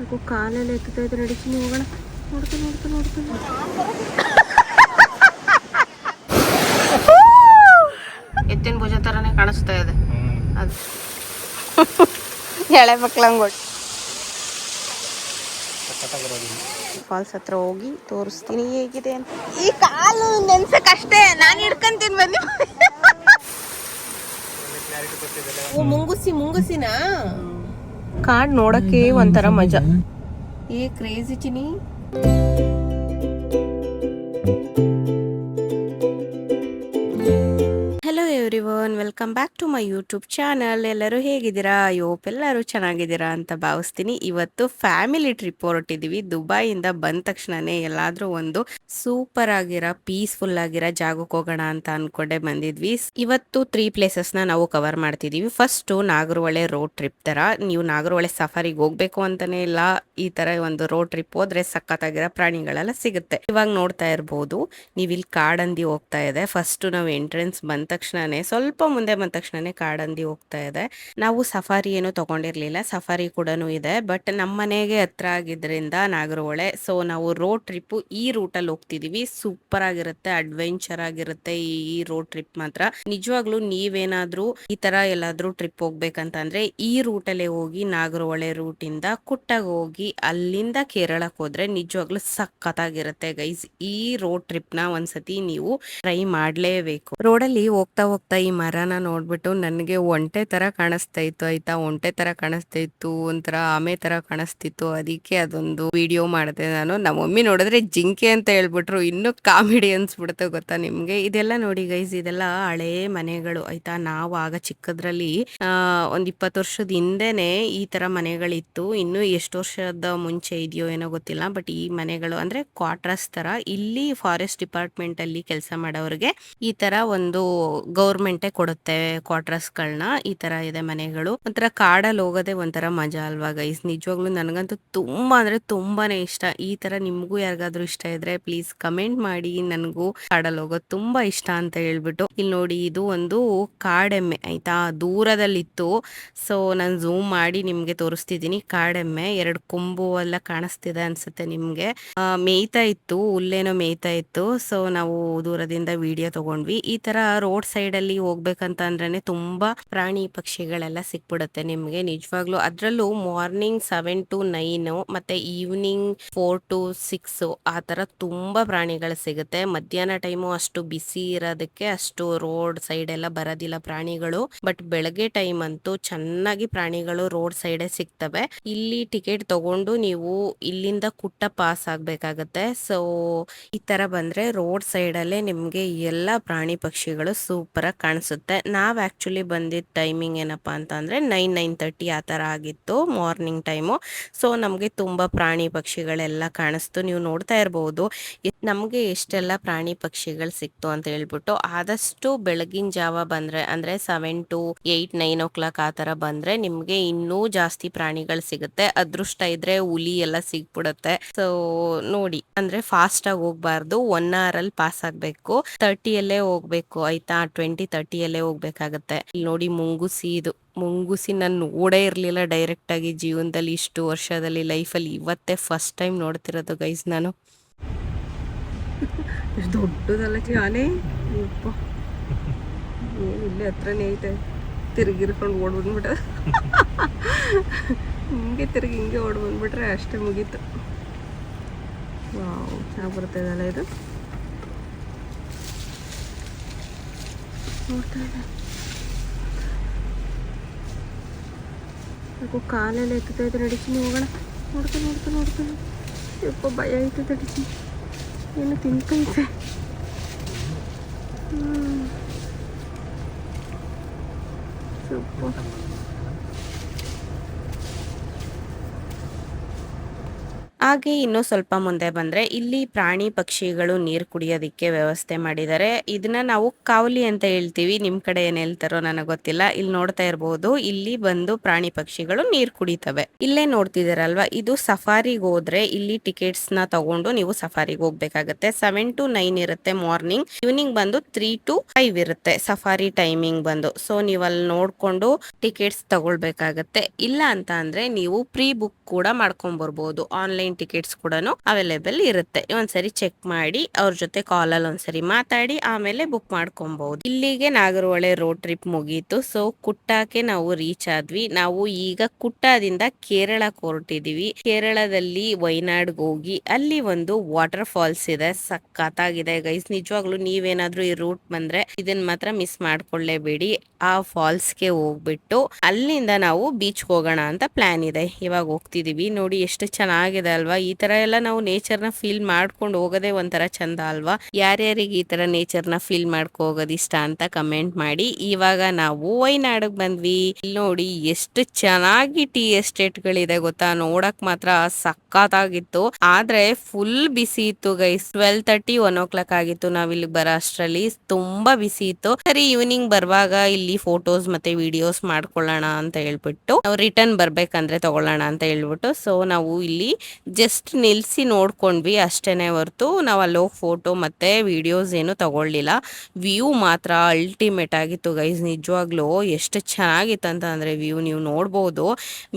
ಯಾಕೋ ಕಾಲೆಲ್ಲ ಎತ್ತುತ್ತಾ ಇದ್ರೆ ನಡಿತೀನಿ ಹೋಗೋಣ. ನೋಡ್ತಾ ನೋಡ್ತಾ ನೋಡ್ತಾ ಎತ್ತಿನ ಭುಜ ಥರನೇ ಕಾಣಿಸ್ತಾ ಇದೆ ಅದು. ಎಳೆ ಮಕ್ಳಂಗೋಡಿ ಫಾಲ್ಸ್ ಹತ್ರ ಹೋಗಿ ತೋರಿಸ್ತೀನಿ ಹೇಗಿದೆ ಅಂತ. ಈ ಕಾಲು ನೆನ್ಸಕ್ಕಷ್ಟೇ, ನಾನು ಹಿಡ್ಕೊಂತೀನಿ ಬನ್ನಿ. ಮುಂಗುಸಿನ ಕಾಡ್ ನೋಡಕ್ಕೆ ಒಂಥರ ಮಜಾ. Crazy Chini. Hello everyone, welcome back to my YouTube channel. ಎಲ್ಲರೂ ಹೇಗಿದ್ದೀರಾ? ಎಲ್ಲರೂ ಚೆನ್ನಾಗಿದ್ದೀರಾ ಅಂತ ಭಾವಿಸ್ತೀನಿ. ಇವತ್ತು ಫ್ಯಾಮಿಲಿ ಟ್ರಿಪ್ ಹೊರಟಿದ್ದೀವಿ. ದುಬೈಯಿಂದ ಬಂದ ತಕ್ಷಣನೇ ಎಲ್ಲಾದ್ರೂ ಒಂದು ಸೂಪರ್ ಆಗಿರೋ ಪೀಸ್ಫುಲ್ ಆಗಿರೋ ಜಾಗಕ್ಕೆ ಹೋಗೋಣ ಅಂತ ಅನ್ಕೊಂಡೆ ಬಂದಿದ್ವಿ. ಇವತ್ತು 3 ಪ್ಲೇಸಸ್ನ ನಾವು ಕವರ್ ಮಾಡ್ತಿದೀವಿ. ಫಸ್ಟ್ ನಾಗರಹೊಳೆ ರೋಡ್ ಟ್ರಿಪ್ ತರ. ನೀವು ನಾಗರಹೊಳೆ ಸಫಾರಿಗೆ ಹೋಗ್ಬೇಕು ಅಂತಾನೆ ಇಲ್ಲ, ಈ ತರ ಒಂದು ರೋಡ್ ಟ್ರಿಪ್ ಹೋದ್ರೆ ಸಖತ್ತಾಗಿರೋ ಪ್ರಾಣಿಗಳೆಲ್ಲ ಸಿಗುತ್ತೆ. ಇವಾಗ ನೋಡ್ತಾ ಇರ್ಬೋದು, ನೀವು ಇಲ್ಲಿ ಕಾಡಂದಿ ಹೋಗ್ತಾ ಇದೆ. ಫಸ್ಟ್ ನಾವು ಎಂಟ್ರೆನ್ಸ್ ಬಂದ ತಕ್ಷಣನೇ, ಸ್ವಲ್ಪ ಮುಂದೆ ಬಂದ ತಕ್ಷಣನೇ ಕಾಡಂದಿ ಹೋಗ್ತಾ ಇದೆ. ನಾವು ಸಫಾರಿ ಏನು ತಗೊಂಡಿರ್ಲಿಲ್ಲ, ಸಫಾರಿ ಕೂಡ ಇದೆ, ಬಟ್ ನಮ್ಮ ಮನೆಗೆ ಹತ್ರ ಆಗಿದ್ರಿಂದ ನಾಗರಹೊಳೆ, ಸೊ ನಾವು ರೋಡ್ ಟ್ರಿಪ್ ಈ ರೂಟ್ ಅಲ್ಲಿ ಹೋಗ್ತಿದೀವಿ. ಸೂಪರ್ ಆಗಿರುತ್ತೆ, ಅಡ್ವೆಂಚರ್ ಆಗಿರುತ್ತೆ ಈ ರೋಡ್ ಟ್ರಿಪ್ ಮಾತ್ರ. ನಿಜವಾಗ್ಲೂ ನೀವೇನಾದ್ರೂ ಈ ತರ ಎಲ್ಲಾದ್ರೂ ಟ್ರಿಪ್ ಹೋಗ್ಬೇಕಂತಂದ್ರೆ ಈ ರೂಟ್ ಅಲ್ಲೇ ಹೋಗಿ. ನಾಗರಹೊಳೆ ರೂಟ್ ಇಂದ ಕುಟ್ಟಾಗ ಹೋಗಿ ಅಲ್ಲಿಂದ ಕೇರಳಕ್ಕೆ ಹೋದ್ರೆ ನಿಜವಾಗ್ಲೂ ಸಖತ್ತಾಗಿರುತ್ತೆ ಗೈಸ್. ಈ ರೋಡ್ ಟ್ರಿಪ್ ನ ಒಂದ್ಸತಿ ನೀವು ಟ್ರೈ ಮಾಡ್ಲೇಬೇಕು. ರೋಡಲ್ಲಿ ಹೋಗ್ತಾ ಹೋಗ್ತಾ ಈ ಮರನ ನೋಡ್ಬಿಟ್ಟು ನನಗೆ ಒಂಟೆ ತರ ಕಾಣಿಸ್ತಾ ಇತ್ತು ಆಯ್ತಾ. ಒಂಟೆ ತರ ಕಾಣಿಸ್ತಾ ಇತ್ತು, ಒಂಥರ ಆಮೆ ತರ ಕಾಣಿಸ್ತಿತ್ತು. ಅದಕ್ಕೆ ಅದೊಂದು ವಿಡಿಯೋ ಮಾಡಿದೆ ನಾನು. ನಮ್ಮ ಮಮ್ಮಿ ನೋಡಿದ್ರೆ ಜಿಂಕೆ ಅಂತ ಹೇಳ್ಬಿಟ್ರು. ಇನ್ನು ಕಾಮಿಡಿ ಅನ್ಸ್ಬಿಡುತ್ತೆ ಗೊತ್ತಾ ನಿಮ್ಗೆ. ಇದೆಲ್ಲ ನೋಡಿ ಗೈಸ್, ಇದೆಲ್ಲ ಹಳೇ ಮನೆಗಳು ಆಯ್ತಾ. ನಾವು ಆಗ ಚಿಕ್ಕದ್ರಲ್ಲಿ ಒಂದ್ 20 ವರ್ಷದ ಹಿಂದೆನೆ ಈ ತರ ಮನೆಗಳಿತ್ತು. ಇನ್ನು ಎಷ್ಟು ವರ್ಷದ ಮುಂಚೆ ಇದೆಯೋ ಏನೋ ಗೊತ್ತಿಲ್ಲ, ಬಟ್ ಈ ಮನೆಗಳು ಅಂದ್ರೆ ಕ್ವಾರ್ಟರ್ಸ್ ತರ. ಇಲ್ಲಿ ಫಾರೆಸ್ಟ್ ಡಿಪಾರ್ಟ್ಮೆಂಟ್ ಅಲ್ಲಿ ಕೆಲಸ ಮಾಡೋರಿಗೆ ಈ ತರ ಒಂದು ಗೌರ್ಮೆಂಟೇ ಕೊಡುತ್ತೆ ಕ್ವಾರ್ಟರ್ಸ್ ಗಳನ್ನ. ಈ ತರ ಇದೆ ಮನೆಗಳು. ಒಂಥರ ಕಾಡಲ್ಲಿ ಹೋಗೋದೇ ಒಂಥರ ಮಜಾ ಅಲ್ವಾ ಗೈಸ್. ನಿಜವಾಗ್ಲೂ ನನಗಂತೂ ತುಂಬಾ ಅಂದ್ರೆ ತುಂಬಾನೇ ಇಷ್ಟ. ಈ ತರ ನಿಮ್ಗೂ ಯಾರಿಗಾದ್ರೂ ಇಷ್ಟ ಇದ್ರೆ ಪ್ಲೀಸ್ ಕಮೆಂಟ್ ಮಾಡಿ. ನನಗೂ ಕಾಡಲ್ಲಿ ಹೋಗೋದು ತುಂಬಾ ಇಷ್ಟ ಅಂತ ಹೇಳ್ಬಿಟ್ಟು. ಇಲ್ಲಿ ನೋಡಿ, ಇದು ಒಂದು ಕಾಡೆಮ್ಮೆ ಆಯ್ತಾ, ದೂರದಲ್ಲಿತ್ತು. ಸೊ ನಾನು ಝೂಮ್ ಮಾಡಿ ನಿಮ್ಗೆ ತೋರಿಸ್ತಿದ್ದೀನಿ. ಕಾಡೆಮ್ಮೆ 2 ಕೊಂಬು ಎಲ್ಲ ಕಾಣಿಸ್ತಿದೆ ಅನ್ಸುತ್ತೆ ನಿಮ್ಗೆ. ಮೇಯ್ತಾ ಇತ್ತು, ಹುಲ್ಲೇನೋ ಮೇಯ್ತಾ ಇತ್ತು. ಸೊ ನಾವು ದೂರದಿಂದ ವಿಡಿಯೋ ತಗೊಂಡ್ವಿ. ಈ ತರ ರೋಡ್ ಸೈಡ್ ಅಲ್ಲಿ ಹೋಗ್ಬೇಕಂತ ಅಂದ್ರೇನೆ ತುಂಬಾ ಪ್ರಾಣಿ ಪಕ್ಷಿಗಳೆಲ್ಲ ಸಿಕ್ಬಿಡುತ್ತೆ ನಿಮ್ಗೆ ನಿಜವಾಗ್ಲೂ. ಅದ್ರಲ್ಲೂ ಮಾರ್ನಿಂಗ್ 7 to 9 ಮತ್ತೆ ಈವ್ನಿಂಗ್ 4 to 6 ಆ ತರ ತುಂಬಾ ಪ್ರಾಣಿಗಳು ಸಿಗುತ್ತೆ. ಮಧ್ಯಾಹ್ನ ಟೈಮು ಅಷ್ಟು ಬಿಸಿ ಇರೋದಕ್ಕೆ ಅಷ್ಟು ರೋಡ್ ಸೈಡ್ ಎಲ್ಲ ಬರೋದಿಲ್ಲ ಪ್ರಾಣಿಗಳು. ಬಟ್ ಬೆಳಗ್ಗೆ ಟೈಮ್ ಅಂತೂ ಚೆನ್ನಾಗಿ ಪ್ರಾಣಿಗಳು ರೋಡ್ ಸೈಡೇ ಸಿಗ್ತವೆ. ಇಲ್ಲಿ ಟಿಕೆಟ್ ತಗೊಂಡು ನೀವು ಇಲ್ಲಿಂದ ಕುಟ್ಟ ಪಾಸ್ ಆಗ್ಬೇಕಾಗತ್ತೆ. ಸೊ ಈ ತರ ಬಂದ್ರೆ ರೋಡ್ ಸೈಡ್ ಅಲ್ಲೇ ನಿಮ್ಗೆ ಎಲ್ಲ ಪ್ರಾಣಿ ಪಕ್ಷಿಗಳು ಸೂಪರ್ ಆಗಿ ಕಾಣಿಸುತ್ತೆ. ನಾವ್ ಆಕ್ಚುಲಿ ಬಂದಿದ್ದ ಟೈಮಿಂಗ್ ಏನಪ್ಪಾ ಅಂತ ಅಂದ್ರೆ 9:30 ಆ ತರ ಆಗಿತ್ತು ಮಾರ್ನಿಂಗ್ ಟೈಮು. ಸೊ ನಮ್ಗೆ ತುಂಬಾ ಪ್ರಾಣಿ ಪಕ್ಷಿಗಳೆಲ್ಲ ಕಾಣಿಸ್ತು. ನೀವು ನೋಡ್ತಾ ಇರಬಹುದು ನಮ್ಗೆ ಎಷ್ಟೆಲ್ಲ ಪ್ರಾಣಿ ಪಕ್ಷಿಗಳು ಸಿಕ್ತು ಅಂತ ಹೇಳ್ಬಿಟ್ಟು. ಆದಷ್ಟು ಬೆಳಗಿನ ಜಾವ ಬಂದ್ರೆ ಅಂದ್ರೆ 7 to 8, 9 o'clock ಆ ತರ ಬಂದ್ರೆ ನಿಮ್ಗೆ ಇನ್ನೂ ಜಾಸ್ತಿ ಪ್ರಾಣಿಗಳು ಸಿಗುತ್ತೆ. ಅದೃಷ್ಟ ಇದ್ರೆ ಹುಲಿ ಎಲ್ಲ ಸಿಗ್ಬಿಡುತ್ತೆ. ಸೊ ನೋಡಿ, ಅಂದ್ರೆ ಫಾಸ್ಟ್ ಆಗಿ ಹೋಗ್ಬಾರ್ದು, 1 hour ಅಲ್ಲಿ ಪಾಸ್ ಆಗ್ಬೇಕು. 30 ಹೋಗ್ಬೇಕು ಆಯ್ತಾ, 20-30 ಹೋಗ್ಬೇಕಾಗತ್ತೆ. ಇಲ್ಲಿ ನೋಡಿ ಮುಂಗುಸಿ, ಇದು ಮುಂಗುಸಿ ನಾನು ನೋಡೇ ಇರ್ಲಿಲ್ಲ ಡೈರೆಕ್ಟ್ ಆಗಿ ಜೀವನದಲ್ಲಿ. ಇಷ್ಟು ವರ್ಷದಲ್ಲಿ ಲೈಫಲ್ಲಿ ಇವತ್ತೇ ಫಸ್ಟ್ ಟೈಮ್ ನೋಡ್ತಿರೋದು ಗೈಸ್ ನಾನು. ಎಷ್ಟು ದೊಡ್ಡದಲ್ಲ ಆನೆ, ಇಲ್ಲೇ ಹತ್ರನೇ ಐತೆ. ತಿರುಗಿರ್ಕೊಂಡು ಓಡ್ ಬಂದ್ಬಿಟ್ಟ. ಹಿಂಗೆ ತಿರುಗಿ ಹಿಂಗೆ ಓಡ್ ಬಂದ್ಬಿಟ್ರೆ ಅಷ್ಟೇ ಮುಗೀತು. ವಾವ್, ಚೆನ್ನಾಗಿ ಬರ್ತಾಯಿದಲ್ಲ ಇದು. ನೋಡ್ತಾ ಇದೆ, ಯಾಕೋ ಕಾಲೆಲ್ಲ ಎತ್ತುತ್ತಾ ಇದ್ರೆ ನಡಿತೀನಿ ಹೋಗೋಣ. ನೋಡ್ತಾ ನೋಡ್ತಾ ನೋಡ್ತಾ ಯಪ್ಪ ಭಯ ಆಯ್ತು. ನಡಿತೀನಿ, ಏನು ತಿನ್ಕೈತೆ. ಸೂಪರ್. ಹಾಗೆ ಇನ್ನು ಸ್ವಲ್ಪ ಮುಂದೆ ಬಂದ್ರೆ ಇಲ್ಲಿ ಪ್ರಾಣಿ ಪಕ್ಷಿಗಳು ನೀರು ಕುಡಿಯೋದಿಕ್ಕೆ ವ್ಯವಸ್ಥೆ ಮಾಡಿದ್ದಾರೆ. ಇದನ್ನ ನಾವು ಕಾವಲಿ ಅಂತ ಹೇಳ್ತೀವಿ, ನಿಮ್ ಕಡೆ ಏನ್ ಹೇಳ್ತಾರೋ ನನಗೆ ಗೊತ್ತಿಲ್ಲ. ಇಲ್ಲಿ ನೋಡ್ತಾ ಇರಬಹುದು, ಇಲ್ಲಿ ಬಂದು ಪ್ರಾಣಿ ಪಕ್ಷಿಗಳು ನೀರ್ ಕುಡಿತವೆ. ಇಲ್ಲೇ ನೋಡ್ತಿದ್ದೀರಲ್ವಾ, ಇದು ಸಫಾರಿಗೆ ಹೋದ್ರೆ ಇಲ್ಲಿ ಟಿಕೆಟ್ಸ್ ನ ತಗೊಂಡು ನೀವು ಸಫಾರಿಗೆ ಹೋಗ್ಬೇಕಾಗತ್ತೆ. 7 to 9 ಇರುತ್ತೆ ಮಾರ್ನಿಂಗ್, ಈವ್ನಿಂಗ್ ಬಂದು 3 to 5 ಇರುತ್ತೆ ಸಫಾರಿ ಟೈಮಿಂಗ್ ಬಂದು. ಸೊ ನೀವು ಅಲ್ಲಿ ನೋಡ್ಕೊಂಡು ಟಿಕೆಟ್ಸ್ ತಗೊಳ್ಬೇಕಾಗತ್ತೆ. ಇಲ್ಲ ಅಂತ ಅಂದ್ರೆ ನೀವು ಪ್ರೀ ಬುಕ್ ಕೂಡ ಮಾಡ್ಕೊಂಡ್ ಬರ್ಬೋದು. ಆನ್ಲೈನ್ ಟಿಕೆಟ್ಸ್ ಕೂಡ ಅವೈಲೇಬಲ್ ಇರುತ್ತೆ. ಒಂದ್ಸರಿ ಚೆಕ್ ಮಾಡಿ ಅವ್ರ ಜೊತೆ ಕಾಲಲ್ಲಿ ಒಂದ್ಸರಿ ಮಾತಾಡಿ ಆಮೇಲೆ ಬುಕ್ ಮಾಡ್ಕೊಬಹುದು. ಇಲ್ಲಿಗೆ ನಾಗರಹೊಳೆ ರೋಡ್ ಟ್ರಿಪ್ ಮುಗೀತು. ಸೊ ಕುಟ್ಟಾಕ್ಕೆ ನಾವು ರೀಚ್ ಆದ್ವಿ. ನಾವು ಈಗ ಕುಟ್ಟಾದಿಂದ ಕೇರಳಕ್ಕೆ ಹೊರಟಿದೀವಿ. ಕೇರಳದಲ್ಲಿ ವಯನಾಡ್ಗೆ ಹೋಗಿ ಅಲ್ಲಿ ಒಂದು ವಾಟರ್ ಫಾಲ್ಸ್ ಇದೆ, ಸಖತ್ತಾಗಿದೆ ಗೈಸ್. ನಿಜವಾಗ್ಲೂ ನೀವೇನಾದ್ರೂ ಈ ರೂಟ್ ಬಂದ್ರೆ ಇದನ್ನ ಮಾತ್ರ ಮಿಸ್ ಮಾಡ್ಕೊಳ್ಳೇಬೇಡಿ. ಆ ಫಾಲ್ಸ್ಗೆ ಹೋಗ್ಬಿಟ್ಟು ಅಲ್ಲಿಂದ ನಾವು ಬೀಚ್ ಹೋಗೋಣ ಅಂತ ಪ್ಲಾನ್ ಇದೆ. ಇವಾಗ ಹೋಗ್ತಿದೀವಿ. ನೋಡಿ ಎಷ್ಟು ಚೆನ್ನಾಗಿದೆ ಅಲ್ವಾ. ಈ ತರ ಎಲ್ಲ ನಾವು ನೇಚರ್ ನ ಫೀಲ್ ಮಾಡ್ಕೊಂಡು ಹೋಗೋದೇ ಒಂಥರ ಚಂದ ಅಲ್ವಾ. ಯಾರ್ಯಾರಿಗೆ ಈ ತರ ನೇಚರ್ ನ ಫೀಲ್ ಮಾಡ್ಕೊ ಹೋಗೋದು ಇಷ್ಟ ಅಂತ ಕಮೆಂಟ್ ಮಾಡಿ. ಇವಾಗ ನಾವು ವಯನಾಡಿಗೆ ಬಂದ್ವಿ. ಇಲ್ಲಿ ನೋಡಿ ಎಷ್ಟು ಚೆನ್ನಾಗಿ ಟೀ ಎಸ್ಟೇಟ್ ಗಳಿದೆ ಗೊತ್ತಾ, ನೋಡಕ್ ಮಾತ್ರ ಸಖತ್ತಾಗಿತ್ತು. ಆದ್ರೆ ಫುಲ್ ಬಿಸಿ ಇತ್ತು ಗೈಸ್. 12:30 1 o'clock ಆಗಿತ್ತು ನಾವ್ ಇಲ್ಲಿ ಬರೋ ಅಷ್ಟ್ರಲ್ಲಿ. ತುಂಬಾ ಬಿಸಿ ಇತ್ತು. ಸರಿ ಈವ್ನಿಂಗ್ ಬರುವಾಗ ಇಲ್ಲಿ ಫೋಟೋಸ್ ಮತ್ತೆ ವಿಡಿಯೋಸ್ ಮಾಡ್ಕೊಳ್ಳೋಣ ಅಂತ ಹೇಳ್ಬಿಟ್ಟು ನಾವು ರಿಟರ್ನ್ ಬರ್ಬೇಕಂದ್ರೆ ತಗೊಳ್ಳೋಣ ಅಂತ ಹೇಳ್ಬಿಟ್ಟು ಸೊ ನಾವು ಇಲ್ಲಿ ಜಸ್ಟ್ ನಿಲ್ಸಿ ನೋಡ್ಕೊಂಡ್ವಿ ಅಷ್ಟೇನೆ ಹೊರತು ನಾವು ಅಲ್ಲೋಗಿ ಫೋಟೋ ಮತ್ತೆ ವಿಡಿಯೋಸ್ ಏನು ತಗೊಳ್ಳಿಲ್ಲ. ವ್ಯೂ ಮಾತ್ರ ಅಲ್ಟಿಮೇಟ್ ಆಗಿತ್ತು ಗೈಸ್. ನಿಜವಾಗ್ಲೂ ಎಷ್ಟು ಚೆನ್ನಾಗಿತ್ತು ಅಂತ ಅಂದ್ರೆ ವ್ಯೂ ನೀವು ನೋಡ್ಬೋದು.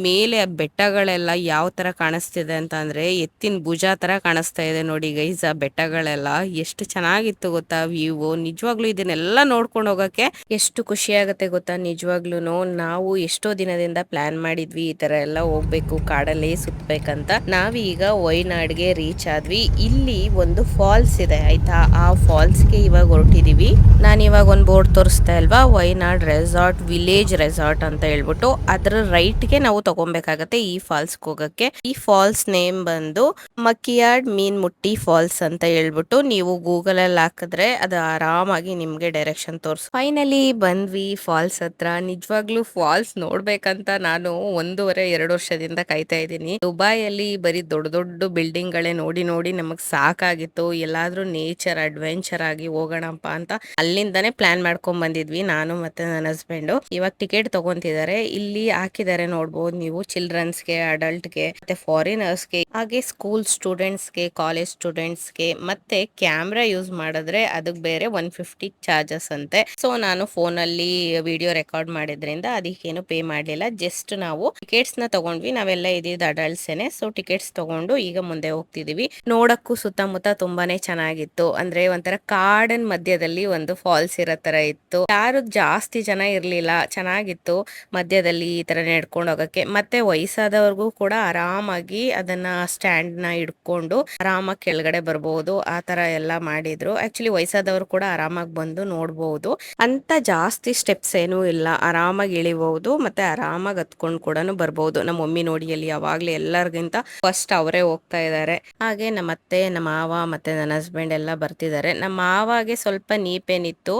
ಮೇಲೆ ಬೆಟ್ಟಗಳೆಲ್ಲ ಯಾವ ತರ ಕಾಣಿಸ್ತಿದೆ ಅಂತ ಅಂದ್ರೆ ಎತ್ತಿನ ಭುಜ ತರ ಕಾಣಿಸ್ತಾ ಇದೆ ನೋಡಿ ಗೈಸ್. ಆ ಬೆಟ್ಟಗಳೆಲ್ಲ ಎಷ್ಟು ಚೆನ್ನಾಗಿತ್ತು ಗೊತ್ತಾ ವ್ಯೂ. ನಿಜವಾಗ್ಲೂ ಇದನ್ನೆಲ್ಲ ನೋಡ್ಕೊಂಡು ಹೋಗಕ್ಕೆ ಎಷ್ಟು ಖುಷಿ ಆಗುತ್ತೆ ಗೊತ್ತಾ. ನಿಜವಾಗ್ಲೂ ನಾವು ಎಷ್ಟೋ ದಿನದಿಂದ ಪ್ಲಾನ್ ಮಾಡಿದ್ವಿ ಈ ತರ ಎಲ್ಲ ಹೋಗ್ಬೇಕು, ಕಾಡಲ್ಲಿ ಸುತ್ತಬೇಕಂತ. ನಾವೀಗ ವಯನಾಡ್ಗೆ ರೀಚ್ ಆದ್ವಿ. ಇಲ್ಲಿ ಒಂದು ಫಾಲ್ಸ್ ಇದೆ ಆಯ್ತಾ, ಆ ಫಾಲ್ಸ್ಗೆ ಇವಾಗ ಹೊರಟಿದೀವಿ. ನಾನು ಇವಾಗ ಒಂದು ಬೋರ್ಡ್ ತೋರಿಸ್ತಾ ಇಲ್ವಾ, ವಯನಾಡ್ ರೆಸಾರ್ಟ್ ವಿಲೇಜ್ ರೆಸಾರ್ಟ್ ಅಂತ ಹೇಳ್ಬಿಟ್ಟು ಅದ್ರ ರೈಟ್ಗೆ ನಾವು ತಗೊಬೇಕಾಗತ್ತೆ ಈ ಫಾಲ್ಸ್ ಹೋಗಕ್ಕೆ. ಈ ಫಾಲ್ಸ್ ನೇಮ್ ಬಂದು ಮಕಿಯಾಡ್ ಮೀನ್ ಮುಟ್ಟಿ ಫಾಲ್ಸ್ ಅಂತ ಹೇಳ್ಬಿಟ್ಟು ನೀವು ಗೂಗಲ್ ಅಲ್ಲಿ ಹಾಕಿದ್ರೆ ಅದು ಆರಾಮಾಗಿ ನಿಮ್ಗೆ ಡೈರೆಕ್ಷನ್ ತೋರ್ಸ್. ಫೈನಲಿ ಬಂದ್ವಿ ಫಾಲ್ಸ್ ಹತ್ರ. ನಿಜವಾಗ್ಲೂ ಫಾಲ್ಸ್ ನೋಡ್ಬೇಕಂತ ನಾನು 1.5-2 ವರ್ಷದಿಂದ ಕಾಯ್ತಾ ಇದ್ದೀನಿ. ದುಬೈಯಲ್ಲಿ ಬರೀ ದೊಡ್ಡ ದೊಡ್ಡ ಬಿಲ್ಡಿಂಗ್ ಗಳೇ ನೋಡಿ ನೋಡಿ ನಮಗ್ ಸಾಕಾಗಿತ್ತು. ಎಲ್ಲಾದ್ರೂ ನೇಚರ್ ಅಡ್ವೆಂಚರ್ ಆಗಿ ಹೋಗೋಣಪ್ಪ ಅಂತ ಅಲ್ಲಿಂದಾನೇ ಪ್ಲಾನ್ ಮಾಡ್ಕೊಂಡ್ ಬಂದಿದ್ವಿ ನಾನು ಮತ್ತೆ ನನ್ನ ಹಸ್ಬೆಂಡ್. ಇವಾಗ ಟಿಕೆಟ್ ತಗೊಂತಿದ್ದಾರೆ. ಇಲ್ಲಿ ಹಾಕಿದ್ದಾರೆ ನೋಡ್ಬೋದು ನೀವು, ಚಿಲ್ಡ್ರನ್ಸ್ಗೆ, ಅಡಲ್ಟ್ಗೆ ಮತ್ತೆ ಫಾರಿನರ್ಸ್ಗೆ, ಹಾಗೆ ಸ್ಕೂಲ್ ಸ್ಟೂಡೆಂಟ್ಸ್ಗೆ, ಕಾಲೇಜ್ ಸ್ಟೂಡೆಂಟ್ಸ್ಗೆ ಮತ್ತೆ ಕ್ಯಾಮ್ರಾ ಯೂಸ್ ಮಾಡಿದ್ರೆ ಅದಕ್ಕೆ ಬೇರೆ 150 ಚಾರ್ಜಸ್ ಅಂತೆ. ಸೊ ನಾನು ಫೋನ್ ಅಲ್ಲಿ ವಿಡಿಯೋ ರೆಕಾರ್ಡ್ ಮಾಡಿದ್ರಿಂದ ಅದಕ್ಕೇನು ಪೇ ಮಾಡ್ಲಿಲ್ಲ. ಜಸ್ಟ್ ನಾವು ಟಿಕೆಟ್ಸ್ ನ ತಗೊಂಡ್ವಿ. ನಾವೆಲ್ಲ ಇದ್ದಿದ್ದು ಅಡಲ್ಟ್ಸ್ ಏನೆ. ಸೊ ಟಿಕೆಟ್ಸ್ ತಗೊಂಡು ಈಗ ಮುಂದೆ ಹೋಗ್ತಿದೀವಿ. ನೋಡಕ್ಕೂ ಸುತ್ತಮುತ್ತ ತುಂಬಾನೇ ಚೆನ್ನಾಗಿತ್ತು. ಅಂದ್ರೆ ಒಂಥರ ಕಾಡಿನ ಮಧ್ಯದಲ್ಲಿ ಒಂದು ಫಾಲ್ಸ್ ಇರೋ ತರ ಇತ್ತು. ಯಾರು ಜಾಸ್ತಿ ಜನ ಇರ್ಲಿಲ್ಲ, ಚೆನ್ನಾಗಿತ್ತು ಮಧ್ಯದಲ್ಲಿ ಈ ತರ ನಡ್ಕೊಂಡು ಹೋಗಕ್ಕೆ. ಮತ್ತೆ ವಯಸ್ಸಾದವ್ರಿಗೂ ಕೂಡ ಆರಾಮಾಗಿ ಅದನ್ನ ಸ್ಟ್ಯಾಂಡ್ ನ ಹಿಡ್ಕೊಂಡು ಆರಾಮಾಗಿ ಕೆಳಗಡೆ ಬರ್ಬಹುದು. ಆ ತರ ಎಲ್ಲ ಮಾಡಿದ್ರು. ಆಕ್ಚುಲಿ ವಯಸ್ಸಾದವರು ಕೂಡ ಆರಾಮಾಗಿ ಬಂದು ನೋಡ್ಬಹುದು. ಅಂತ ಜಾಸ್ತಿ ಸ್ಟೆಪ್ಸ್ ಏನೂ ಇಲ್ಲ, ಆರಾಮಾಗಿ ಇಳಿಬಹುದು ಮತ್ತೆ ಆರಾಮಾಗಿ ಹತ್ಕೊಂಡು ಕೂಡ ಬರ್ಬಹುದು. ನಮ್ಮ ಮಮ್ಮಿ ನೋಡಿ ಅಲ್ಲಿ ಯಾವಾಗ್ಲೂ ಎಲ್ಲರಿಗಿಂತ ಫಸ್ಟ್ ಅವರೇ ಹೋಗ್ತಾ ಇದ್ದಾರೆ. ಹಾಗೆ ನಮ್ಮ ಅತ್ತೆ, ನಮ್ಮ ಮಾವ ಮತ್ತೆ ನನ್ನ ಹಸ್ಬೆಂಡ್ ಎಲ್ಲ ಬರ್ತಿದ್ದಾರೆ. ನಮ್ಮ ಮಾವಾಗೆ ಸ್ವಲ್ಪ ನೀ ಪೇನ್ ಇತ್ತು,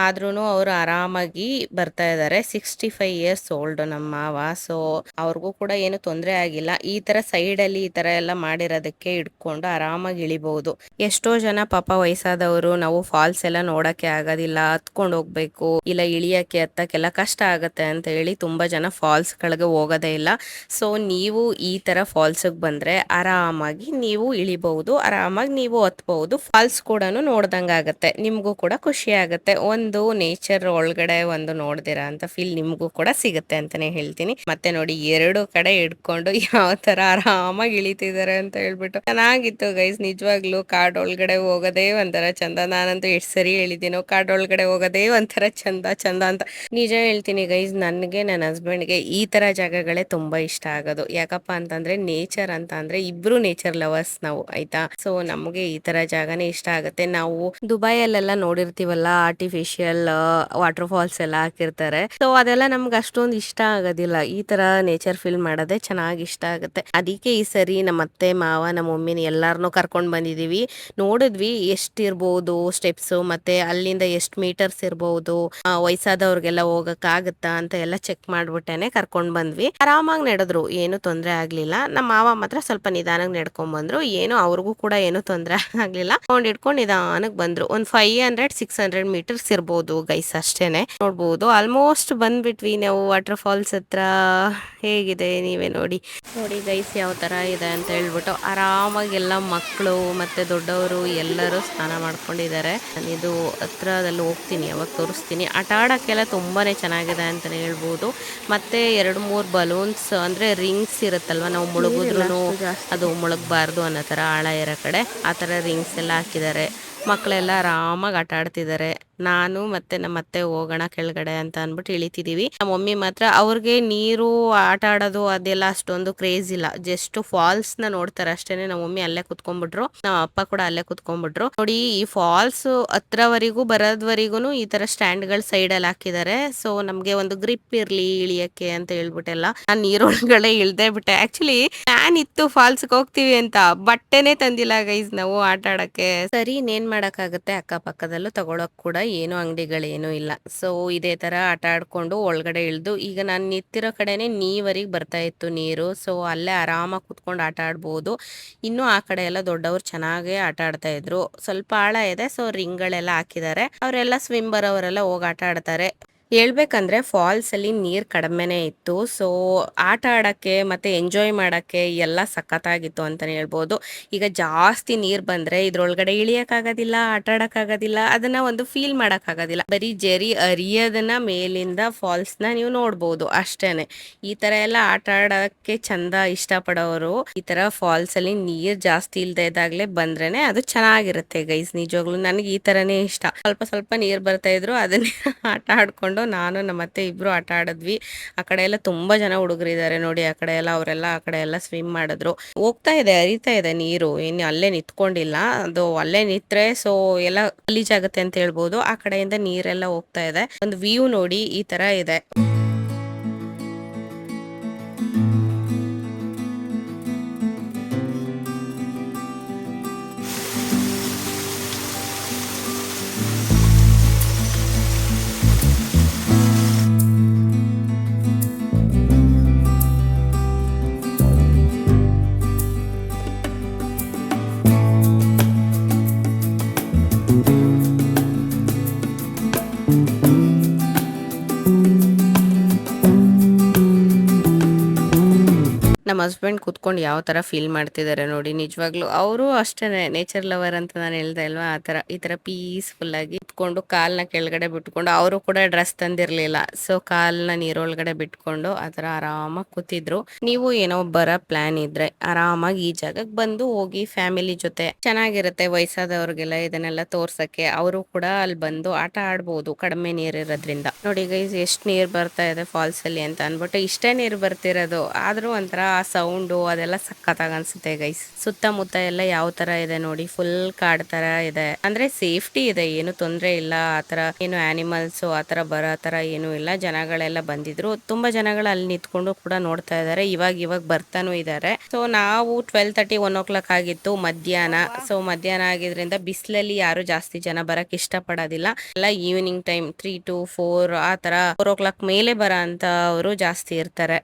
ಆದ್ರೂನು ಅವರು ಆರಾಮಾಗಿ ಬರ್ತಾ ಇದ್ದಾರೆ. 65 years ಓಲ್ಡ್ ನಮ್ಮ ಮಾವ. ಸೊ ಅವ್ರಿಗೂ ಕೂಡ ಏನು ತೊಂದರೆ ಆಗಿಲ್ಲ. ಈ ತರ ಸೈಡ್ ಅಲ್ಲಿ ಈ ತರ ಎಲ್ಲ ಮಾಡಿರೋದಕ್ಕೆ ಇಟ್ಕೊಂಡು ಆರಾಮಾಗಿ ಇಳಿಬಹುದು. ಎಷ್ಟೋ ಜನ ಪಾಪ ವಯಸ್ಸಾದವರು ನಾವು ಫಾಲ್ಸ್ ಎಲ್ಲ ನೋಡಕ್ಕೆ ಆಗೋದಿಲ್ಲ, ಹತ್ಕೊಂಡು ಹೋಗ್ಬೇಕು, ಇಲ್ಲ ಇಳಿಯಕ್ಕೆ ಹತ್ತಕ್ಕೆಲ್ಲ ಕಷ್ಟ ಆಗತ್ತೆ ಅಂತ ಹೇಳಿ ತುಂಬಾ ಜನ ಫಾಲ್ಸ್ ಗಳಿಗೆ ಹೋಗೋದೇ ಇಲ್ಲ. ಸೊ ನೀವು ಈ ತರ ಫಾಲ್ಸ್ ಬಂದ್ರೆ ಆರಾಮಾಗಿ ನೀವು ಇಳಿಬಹುದು, ಆರಾಮಾಗಿ ನೀವು ಹತ್ಬಹುದು. ಫಾಲ್ಸ್ ಕೂಡ ನೋಡ್ದಂಗ ಆಗತ್ತೆ, ನಿಮ್ಗೂ ಕೂಡ ಖುಷಿ ಆಗತ್ತೆ. ಒಂದು ನೇಚರ್ ಒಳಗಡೆ ಒಂದು ನೋಡ್ದಿರಾ ಅಂತ ಫೀಲ್ ನಿಮ್ಗೂ ಕೂಡ ಸಿಗುತ್ತೆ ಅಂತಾನೆ ಹೇಳ್ತೀನಿ. ಮತ್ತೆ ನೋಡಿ ಎರಡು ಕಡೆ ಹಿಡ್ಕೊಂಡು ಯಾವ ತರ ಆರಾಮಾಗಿ ಇಳಿತಿದ್ದಾರೆ ಅಂತ ಹೇಳ್ಬಿಟ್ಟು ಚೆನ್ನಾಗಿತ್ತು ಗೈಸ್. ನಿಜವಾಗ್ಲೂ ಕಾಡ್ ಒಳಗಡೆ ಹೋಗೋದೇ ಒಂಥರ ಚಂದ. ನಾನಂತೂ ಎಷ್ಟು ಸರಿ ಹೇಳಿದ್ದೀನೋ ಕಾಡ್ ಒಳಗಡೆ ಹೋಗೋದೇ ಒಂಥರ ಚಂದ ಚಂದ ಅಂತ. ನಿಜ ಹೇಳ್ತೀನಿ ಗೈಸ್, ನನ್ಗೆ ನನ್ನ ಹಸ್ಬೆಂಡ್ಗೆ ಈ ತರ ಜಾಗಗಳೇ ತುಂಬಾ ಇಷ್ಟ ಆಗೋದು. ಯಾಕಪ್ಪ ಅಂತಂದ್ರೆ ನೇಚರ್ ಅಂತ ಅಂದ್ರೆ ಇಬ್ರು ನೇಚರ್ ಲವರ್ಸ್ ನಾವು ಆಯ್ತಾ. ಸೊ ನಮಗೆ ಈ ತರ ಜಾಗನೇ ಇಷ್ಟ ಆಗುತ್ತೆ. ನಾವು ದುಬೈಯಲ್ಲೆಲ್ಲ ನೋಡಿರ್ತೀವಲ್ಲ, ಆರ್ಟಿಫಿಷಿಯಲ್ ವಾಟರ್ ಫಾಲ್ಸ್ ಎಲ್ಲ ಹಾಕಿರ್ತಾರೆ. ಸೊ ಅದೆಲ್ಲ ನಮ್ಗೆ ಅಷ್ಟೊಂದು ಇಷ್ಟ ಆಗೋದಿಲ್ಲ. ಈ ತರ ನೇಚರ್ ಫೀಲ್ ಮಾಡೋದೇ ಚೆನ್ನಾಗಿ ಇಷ್ಟ ಆಗುತ್ತೆ. ಅದಕ್ಕೆ ಈ ಸರಿ ನಮ್ಮ ಅತ್ತೆ, ಮಾವ, ನಮ್ಮ ಮಮ್ಮಿನ ಎಲ್ಲಾರನ್ನೂ ಕರ್ಕೊಂಡ್ ಬಂದಿದೀವಿ. ನೋಡಿದ್ವಿ ಎಷ್ಟಿರ್ಬೋದು ಸ್ಟೆಪ್ಸ್, ಮತ್ತೆ ಅಲ್ಲಿಂದ ಎಷ್ಟು ಮೀಟರ್ಸ್ ಇರ್ಬಹುದು, ವಯಸ್ಸಾದವ್ರಿಗೆಲ್ಲ ಹೋಗಕ್ ಆಗತ್ತಾ ಅಂತ ಎಲ್ಲ ಚೆಕ್ ಮಾಡ್ಬಿಟ್ಟೆನೆ ಕರ್ಕೊಂಡ್ ಬಂದ್ವಿ. ಆರಾಮಾಗಿ ನಡೆದ್ರು, ಏನು ತೊಂದ್ರೆ ಆಗ್ಲಿಲ್ಲ. ನಮ್ಮ ಮಾವ ಮಾತ್ರ ಸ್ವಲ್ಪ ನಿಧಾನಕ್ಕೆ ನಡ್ಕೊಂಡ್ ಬಂದ್ರು. ಏನು ಅವ್ರಿಗೂ ಕೂಡ ಏನು ತೊಂದರೆ ಆಗ್ಲಿಲ್ಲ. ಇಟ್ಕೊಂಡು ನಿಧಾನಕ್ಕೆ ಬಂದ್ರು. ಒಂದು 500-600 ಮೀಟರ್ಸ್ ಇರ್ಬೋದು ಗೈಸ್, ಅಷ್ಟೇನೆ. ನೋಡ್ಬೋದು ಆಲ್ಮೋಸ್ಟ್ ಬಂದ್ಬಿಟ್ವಿ ನಾವು ವಾಟರ್ ಫಾಲ್ಸ್ ಹತ್ರ. ಹೇಗಿದೆ ನೀವೇ ನೋಡಿ. ನೋಡಿ ಗೈಸ್ ಯಾವ ತರ ಇದೆ ಅಂತ ಹೇಳ್ಬಿಟ್ಟು ಆರಾಮಾಗಿ ಎಲ್ಲ ಮಕ್ಕಳು ಮತ್ತೆ ದೊಡ್ಡವರು ಎಲ್ಲರೂ ಸ್ನಾನ ಮಾಡ್ಕೊಂಡಿದ್ದಾರೆ. ಇದು ಹತ್ರದಲ್ಲಿ ಹೋಗ್ತೀನಿ, ಯಾವಾಗ ತೋರಿಸ್ತೀನಿ. ಆಟ ಆಡೋಕ್ಕೆಲ್ಲ ತುಂಬಾನೇ ಚೆನ್ನಾಗಿದೆ ಅಂತಾನೆ ಹೇಳ್ಬೋದು. ಮತ್ತೆ 2-3 ಬಲೂನ್ಸ್ ಅಂದ್ರೆ ರಿಂಗ್ಸ್ ಇರುತ್ತಲ್ವ, ನಾವು ಮುಳುಗಿದ್ರು ಅದು ಮುಳುಗಬಾರ್ದು ಅನ್ನೋ ತರ ಆಳ ಇರೋ ಕಡೆ ಆ ತರ ರಿಂಗ್ಸ್ ಎಲ್ಲ ಹಾಕಿದ್ದಾರೆ. ಮಕ್ಕಳೆಲ್ಲ ಆರಾಮಾಗಿ ಆಟ ಆಡ್ತಿದ್ದಾರೆ. ನಾನು ಮತ್ತೆ ನಮ್ಮ ಅತ್ತೆ ಹೋಗೋಣ ಕೆಳಗಡೆ ಅಂತ ಅಂದ್ಬಿಟ್ಟು ಇಳಿತಿದೀವಿ. ನಮ್ಮ ಮಮ್ಮಿ ಮಾತ್ರ ಅವ್ರಿಗೆ ನೀರು ಆಟ ಆಡೋದು ಅದೆಲ್ಲ ಅಷ್ಟೊಂದು ಕ್ರೇಜ್ ಇಲ್ಲ, ಜಸ್ಟ್ ಫಾಲ್ಸ್ ನ ನೋಡ್ತಾರೆ ಅಷ್ಟೇನೆ. ನಮ್ಮ ಮಮ್ಮಿ ಅಲ್ಲೇ ಕುತ್ಕೊಂಡ್ಬಿಟ್ರು, ನಮ್ಮ ಅಪ್ಪ ಕೂಡ ಅಲ್ಲೇ ಕುತ್ಕೊಂಡ್ಬಿಟ್ರು. ನೋಡಿ ಈ ಫಾಲ್ಸ್ ಹತ್ರವರೆಗೂ ಬರೋದ್ವರೆಗೂ ಈ ತರ ಸ್ಟ್ಯಾಂಡ್ ಗಳು ಸೈಡ್ ಅಲ್ಲಿ ಹಾಕಿದ್ದಾರೆ. ಸೊ ನಮ್ಗೆ ಒಂದು ಗ್ರಿಪ್ ಇರ್ಲಿ ಇಳಿಯಕ್ಕೆ ಅಂತ ಹೇಳ್ಬಿಟ್ಟೆಲ್ಲ ನಾನು ನೀರೊಳಗಡೆ ಇಳ್ದೇ ಬಿಟ್ಟೆ. ಆಕ್ಚುಲಿ ಪ್ಲಾನ್ ಇತ್ತು ಫಾಲ್ಸ್ ಹೋಗ್ತೀವಿ ಅಂತ, ಬಟ್ಟೆನೆ ತಂದಿಲ್ಲ ಗೈಸ್ ನಾವು ಆಟ ಆಡಕ್ಕೆ. ಸರಿ ಇನ್ನೇನ್ ಮಾಡಕ್ಕಾಗತ್ತೆ, ಅಕ್ಕಪಕ್ಕದಲ್ಲೂ ತಗೊಳಕ್ ಕೂಡ ಏನು ಅಂಗಡಿಗಳೇನು ಇಲ್ಲ. ಸೊ ಇದೇ ತರ ಆಟ ಆಡ್ಕೊಂಡು ಒಳಗಡೆ ಇಳ್ದು, ಈಗ ನಾನು ನಿಂತಿರೋ ಕಡೆನೆ ನೀವರೆಗೆ ಬರ್ತಾ ಇತ್ತು ನೀರು. ಸೊ ಅಲ್ಲೇ ಆರಾಮಾಗಿ ಕುತ್ಕೊಂಡು ಆಟ ಆಡ್ಬೋದು. ಇನ್ನು ಆ ಕಡೆ ಎಲ್ಲ ದೊಡ್ಡವರು ಚೆನ್ನಾಗೇ ಆಟ ಆಡ್ತಾ ಇದ್ರು. ಸ್ವಲ್ಪ ಆಳ ಇದೆ, ಸೊ ರಿಂಗ್ಗಳೆಲ್ಲ ಹಾಕಿದ್ದಾರೆ. ಅವರೆಲ್ಲ ಸ್ವಿಮ್ಮರ್ ಅವರೆಲ್ಲ ಹೋಗಿ ಆಟ ಆಡ್ತಾರೆ. ಹೇಳ್ಬೇಕಂದ್ರೆ ಫಾಲ್ಸ್ ಅಲ್ಲಿ ನೀರ್ ಕಡಿಮೆನೆ ಇತ್ತು. ಸೊ ಆಟ ಆಡಕ್ಕೆ ಮತ್ತೆ ಎಂಜಾಯ್ ಮಾಡಕ್ಕೆ ಎಲ್ಲ ಸಖತ್ತಾಗಿತ್ತು ಅಂತಾನೆ ಹೇಳ್ಬೋದು. ಈಗ ಜಾಸ್ತಿ ನೀರ್ ಬಂದ್ರೆ ಇದ್ರೊಳಗಡೆ ಇಳಿಯಕ್ ಆಗೋದಿಲ್ಲ, ಆಟ ಆಡಕ್ ಆಗೋದಿಲ್ಲ, ಅದನ್ನ ಒಂದು ಫೀಲ್ ಮಾಡಕ್ ಆಗೋದಿಲ್ಲ. ಬರೀ ಜರಿ ಅರಿಯೋದನ್ನ ಮೇಲಿಂದ ಫಾಲ್ಸ್ ನ ನೀವು ನೋಡ್ಬೋದು ಅಷ್ಟೇನೆ. ಈ ತರ ಎಲ್ಲ ಆಟ ಆಡಕ್ಕೆ ಚಂದ ಇಷ್ಟಪಡೋರು ಈ ತರ ಫಾಲ್ಸ್ ಅಲ್ಲಿ ನೀರ್ ಜಾಸ್ತಿ ಇಲ್ದೇ ಇದ್ದಾಗ್ಲೇ ಬಂದ್ರೇನೆ ಅದು ಚೆನ್ನಾಗಿರುತ್ತೆ ಗೈಸ್. ನಿಜವಾಗ್ಲು ನನಗೆ ಈ ತರನೇ ಇಷ್ಟ. ಸ್ವಲ್ಪ ಸ್ವಲ್ಪ ನೀರ್ ಬರ್ತಾ ಇದ್ರು ಅದನ್ನೇ ಆಟ ಆಡ್ಕೊಂಡು ನಾನು ನಮ್ಮ ಅತ್ತೆ ಇಬ್ರು ಆಟ ಆಡಿದ್ವಿ. ಆ ಕಡೆ ಎಲ್ಲ ತುಂಬಾ ಜನ ಹುಡುಗರಿದ್ದಾರೆ ನೋಡಿ, ಆ ಕಡೆ ಎಲ್ಲ ಅವರೆಲ್ಲ ಆ ಕಡೆ ಎಲ್ಲ ಸ್ವಿಮ್ ಮಾಡಿದ್ರು. ಹೋಗ್ತಾ ಇದೆ, ಹರಿತಾ ಇದೆ ನೀರು, ಇನ್ನು ಅಲ್ಲೇ ನಿಂತ್ಕೊಂಡಿಲ್ಲ. ಅದು ಅಲ್ಲೇ ನಿತ್ರೆ ಸೊ ಎಲ್ಲ ಗಲೀಜಾಗುತ್ತೆ ಅಂತ ಹೇಳ್ಬೋದು. ಆ ಕಡೆಯಿಂದ ನೀರೆಲ್ಲ ಹೋಗ್ತಾ ಇದೆ. ಒಂದು ವ್ಯೂ ನೋಡಿ ಈ ತರ ಇದೆ. ನಮ್ಮ ಹಸ್ಬೆಂಡ್ ಕುತ್ಕೊಂಡು ಯಾವ ತರ ಫೀಲ್ ಮಾಡ್ತಿದ್ದಾರೆ ನೋಡಿ. ನಿಜವಾಗ್ಲೂ ಅವರು ಅಷ್ಟೇನೆ ನೇಚರ್ ಲವರ್ ಅಂತ ನಾನು ಹೇಳ್ದೆ ಅಲ್ವಾ, ಆ ತರ ಈ ತರ ಪೀಸ್ಫುಲ್ ಆಗಿ ಕುತ್ಕೊಂಡು ಕಾಲ್ನ ಕೆಳಗಡೆ ಬಿಟ್ಕೊಂಡು, ಅವರು ಕೂಡ ಡ್ರೆಸ್ ತಂದಿರ್ಲಿಲ್ಲ. ಸೊ ಕಾಲ್ನ ನೀರೊಳಗಡೆ ಬಿಟ್ಕೊಂಡು ಆ ತರ ಆರಾಮಾಗಿ ಕೂತಿದ್ರು. ನೀವು ಏನೋ ಬರೋ ಪ್ಲಾನ್ ಇದ್ರೆ ಆರಾಮಾಗಿ ಈ ಜಾಗಕ್ಕೆ ಬಂದು ಹೋಗಿ ಫ್ಯಾಮಿಲಿ ಜೊತೆ, ಚೆನ್ನಾಗಿರುತ್ತೆ. ವಯಸ್ಸಾದವ್ರಿಗೆಲ್ಲ ಇದನ್ನೆಲ್ಲ ತೋರ್ಸಕ್ಕೆ ಅವರು ಕೂಡ ಅಲ್ಲಿ ಬಂದು ಆಟ ಆಡ್ಬೋದು, ಕಡಿಮೆ ನೀರಿರೋದ್ರಿಂದ. ನೋಡಿ ಗೈಸ್ ಎಷ್ಟು ನೀರ್ ಬರ್ತಾ ಇದೆ ಫಾಲ್ಸ್ ಅಲ್ಲಿ ಅಂತ ಅನ್ಬಿಟ್ಟು. ಇಷ್ಟೇ ನೀರ್ ಬರ್ತಿರೋದು, ಆದ್ರೂ ಒಂಥರ ಸೌಂಡು ಅದೆಲ್ಲ ಸಖತ್ತಾಗಿ ಅನ್ಸುತ್ತೆ ಗೈಸ್. ಸುತ್ತಮುತ್ತ ಎಲ್ಲ ಯಾವ ತರ ಇದೆ ನೋಡಿ, ಫುಲ್ ಕಾಡ್ ತರ ಇದೆ. ಅಂದ್ರೆ ಸೇಫ್ಟಿ ಇದೆ, ಏನು ತೊಂದ್ರೆ ಇಲ್ಲ. ಆತರ ಏನು ಆನಿಮಲ್ಸ್ ಆತರ ಬರೋ ತರ ಏನು ಇಲ್ಲ. ಜನಗಳೆಲ್ಲ ಬಂದಿದ್ರು, ತುಂಬಾ ಜನಗಳು ಅಲ್ಲಿ ನಿಂತ್ಕೊಂಡು ಕೂಡ ನೋಡ್ತಾ ಇದಾರೆ. ಇವಾಗ ಬರ್ತಾನೂ ಇದಾರೆ. ಸೊ ನಾವು 12:30 1 o'clock ಆಗಿತ್ತು ಮಧ್ಯಾಹ್ನ. ಸೊ ಮಧ್ಯಾಹ್ನ ಆಗಿದ್ರಿಂದ ಬಿಸಿಲಲ್ಲಿ ಯಾರು ಜಾಸ್ತಿ ಜನ ಬರಕ್ ಇಷ್ಟ ಪಡೋದಿಲ್ಲ. ಎಲ್ಲ ಈವ್ನಿಂಗ್ ಟೈಮ್ 3 to 4 ಆ ತರ 4 o'clock ಮೇಲೆ ಬರ ಅಂತ ಅವರು ಜಾಸ್ತಿ ಇರ್ತಾರೆ.